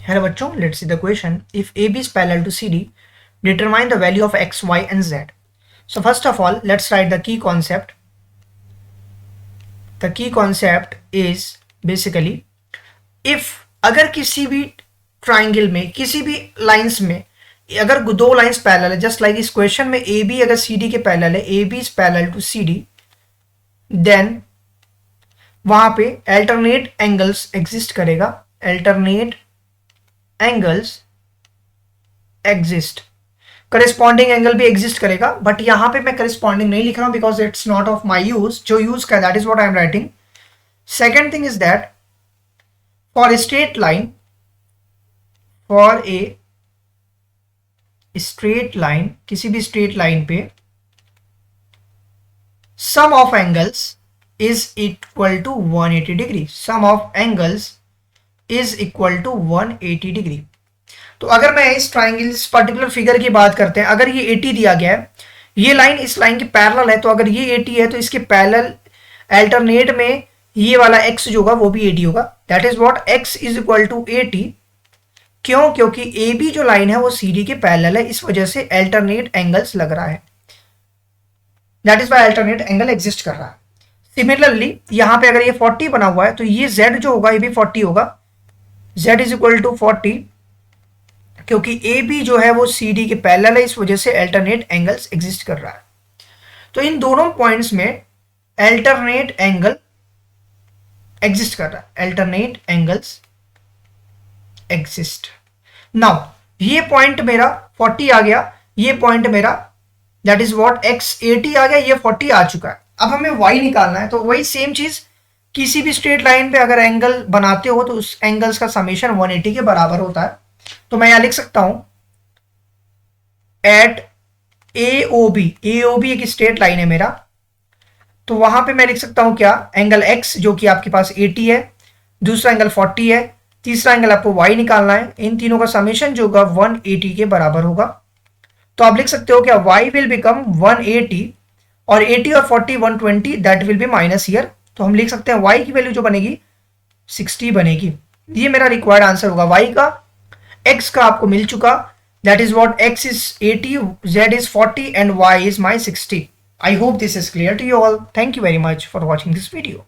Hello बच्चों, let's see the question. If A B is parallel to C D, determine the value of x, y and z. So first of all, let's write the key concept. The key concept is basically if अगर किसी भी triangle में, किसी भी lines में अगर दो lines parallel है, जस्ट लाइक इस क्वेश्चन में ए बी अगर सी डी के पैरेलल है, A B is parallel to C D, then वहां पे अल्टरनेट एंगल्स एग्जिस्ट करेगा. Alternate angles exist, corresponding angle भी एग्जिस्ट करेगा, बट यहां पे मैं करेस्पॉन्डिंग नहीं लिख रहा हूं because it's not of my use. जो यूज का that is what I am writing. Second thing is that for a straight line, for a straight line, किसी भी स्ट्रेट लाइन पे sum of angles is equal to 180 degree. Sum of angles is equal to 180 degree. तो अगर मैं इस triangle, इस particular figure की बात करते हैं, अगर ये 80 दिया गया है, ये लाइन इस लाइन के पैरेलल है, तो अगर ये 80 है तो इसके पैरेलल अल्टरनेट में ये वाला x जो होगा वो भी 80 होगा. That is what x is equal to 80. क्यों? क्योंकि ए बी जो लाइन है वो सी डी के पैरेलल है, इस वजह से अल्टरनेट एंगल्स लग रहा है. That is why alternate angle exist कर रहा है. सिमिलरली यहां पे अगर ये 40 बना हुआ है तो ये z जो होगा ये भी 40 होगा. z इज इक्वल टू 40 क्योंकि ए बी जो है वो सी डी के पैरेलल है, इस वजह से अल्टरनेट एंगल्स एग्जिस्ट कर रहा है. तो इन दोनों पॉइंट्स में अल्टरनेट एंगल एग्जिस्ट कर रहा है. Alternate angles exist. नाउ ये पॉइंट मेरा 40 आ गया, ये पॉइंट मेरा दैट इज व्हाट x 80 आ गया, ये 40 आ चुका है. अब हमें y निकालना है. तो वही सेम चीज, किसी भी स्ट्रेट लाइन पे अगर एंगल बनाते हो तो उस एंगल्स का समेशन 180 के बराबर होता है. तो मैं यहां लिख सकता हूं एट ए ओ बी एक स्ट्रेट लाइन है मेरा, तो वहां पे मैं लिख सकता हूं क्या, एंगल x जो कि आपके पास 80 है, दूसरा एंगल 40 है, तीसरा एंगल आपको y निकालना है. इन तीनों का समेशन जो होगा 180 के बराबर होगा. तो आप लिख सकते हो क्या, y विल बिकम 180 और 80 और 40 120, that will be minus here. तो हम लिख सकते हैं y की वैल्यू जो बनेगी 60 बनेगी. ये मेरा रिक्वायर्ड आंसर होगा y का. x का आपको मिल चुका, that is what x is 80, z is 40 and y is my 60. I hope this is clear to you all. Thank you very much for watching this video.